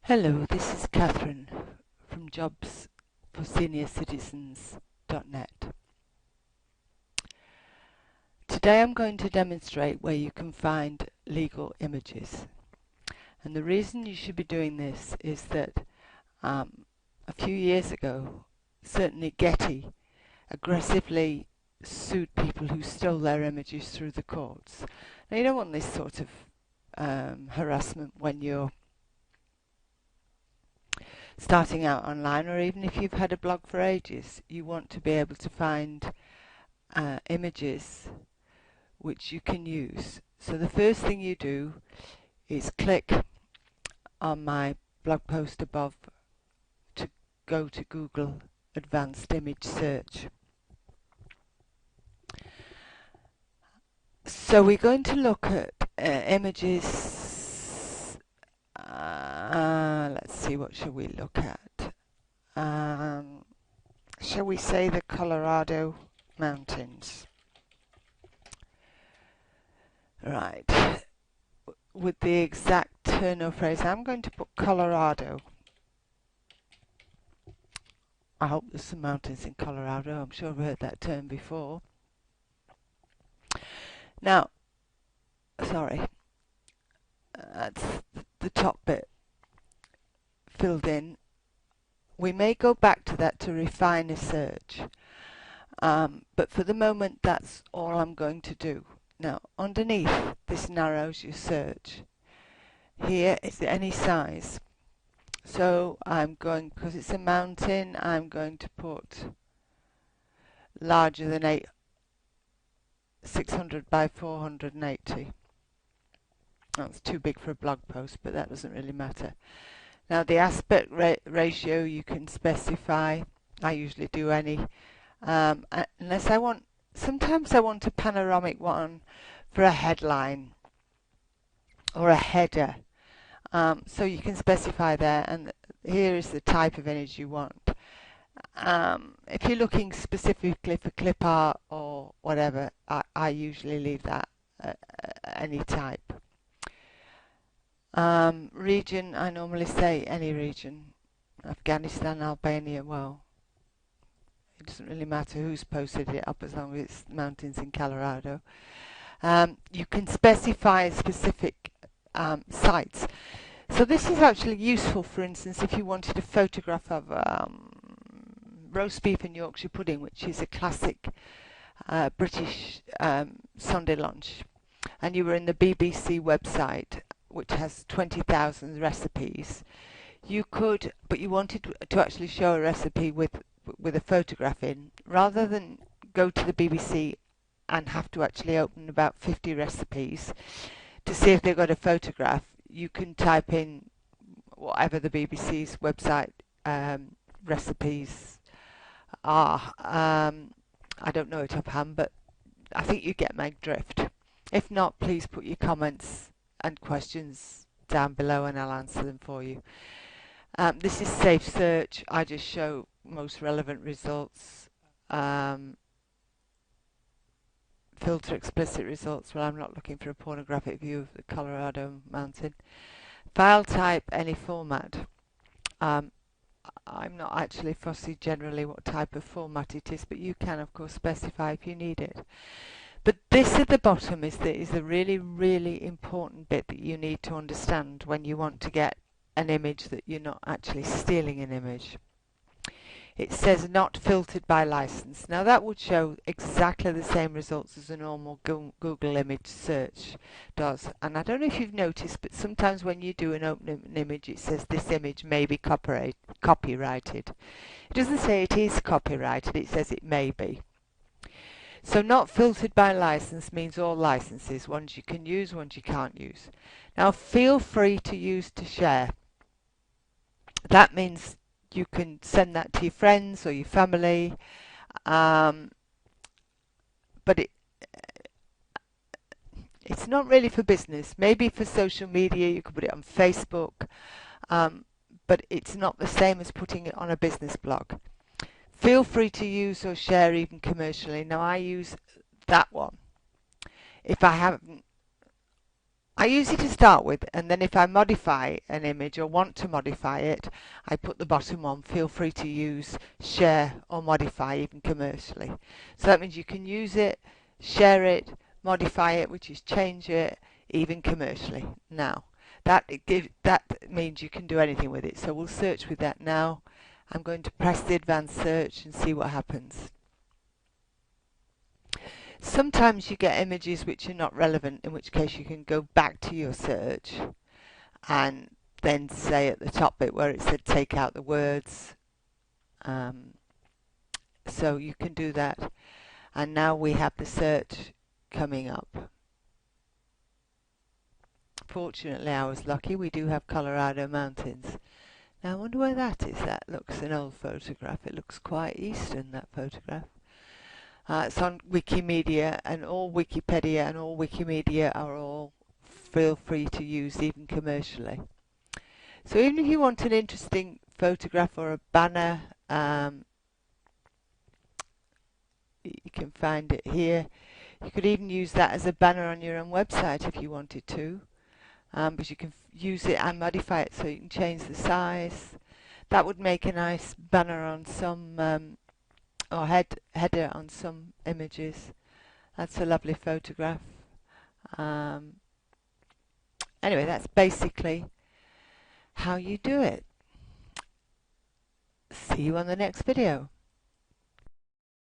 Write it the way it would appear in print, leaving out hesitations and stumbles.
Hello, this is Catherine from jobsforseniorcitizens.net. Today I'm going to demonstrate where you can find legal images. And the reason you should be doing this is that a few years ago, certainly Getty aggressively sued people who stole their images through the courts. Now you don't want this sort of harassment when you're starting out online, or even if you've had a blog for ages. You want to be able to find images which you can use. So the first thing you do is click on my blog post above to go to Google Advanced Image Search. So we're going to look at images. Let's see, what shall we look at? Shall we say the Colorado Mountains? Right. With the exact turn of phrase, I'm going to put Colorado. I hope there's some mountains in Colorado. I'm sure I've heard that term before. Now, sorry, that's the top bit filled in. We may go back to that to refine a search, but for the moment that's all I'm going to do. Now, underneath this narrows your search. Here is any size. So I'm going, because it's a mountain, I'm going to put larger than 600 by 480. That's too big for a blog post, but that doesn't really matter. Now the aspect ratio you can specify. I usually do any, unless I want, sometimes I want a panoramic one for a headline or a header. So you can specify there, and here is the type of image you want. If you're looking specifically for clip art or whatever, I usually leave that any type. Region, I normally say any region. Afghanistan, Albania, well, it doesn't really matter who's posted it up as long as it's mountains in Colorado. You can specify specific sites. So this is actually useful, for instance, if you wanted a photograph of roast beef and Yorkshire pudding, which is a classic British Sunday lunch, and you were in the BBC website, which has 20,000 recipes. You could, but you wanted to actually show a recipe with a photograph in, rather than go to the BBC and have to actually open about 50 recipes to see if they've got a photograph. You can type in whatever the BBC's website recipes are. I don't know it offhand, but I think you get my drift. If not, please put your comments and questions down below and I'll answer them for you. This is safe search. I just show most relevant results. Filter explicit results. Well, I'm not looking for a pornographic view of the Colorado mountain. File type, any format. I'm not actually fussy generally what type of format it is, but you can of course specify if you need it. But this at the bottom is the really, really important bit that you need to understand when you want to get an image that you're not actually stealing an image. It says not filtered by license. Now that would show exactly the same results as a normal Google image search does. And I don't know if you've noticed, but sometimes when you do an open image, it says this image may be copyrighted. It doesn't say it is copyrighted, it says it may be. So not filtered by license means all licenses, ones you can use, ones you can't use. Now feel free to use to share. That means you can send that to your friends or your family, but it's not really for business. Maybe for social media, you could put it on Facebook, but it's not the same as putting it on a business blog. Feel free to use or share even commercially. Now I use that one. If I haven't, I use it to start with, and then if I modify an image or want to modify it, I put the bottom one. Feel free to use, share, or modify, even commercially. So that means you can use it, share it, modify it, which is change it, even commercially. Now, that means you can do anything with it. So we'll search with that now. I'm going to press the advanced search and see what happens. Sometimes you get images which are not relevant, in which case you can go back to your search and then say at the top bit where it said take out the words. So you can do that. And now we have the search coming up. Fortunately, I was lucky. We do have Colorado mountains. Now I wonder where that is. That looks an old photograph. It looks quite eastern, that photograph. It's on Wikimedia, and all Wikipedia and all Wikimedia are all feel free to use, even commercially. So even if you want an interesting photograph or a banner, you can find it here. You could even use that as a banner on your own website if you wanted to, but you can use it and modify it so you can change the size. That would make a nice banner on some or header on some images. That's a lovely photograph. Anyway, that's basically how you do it. See you on the next video.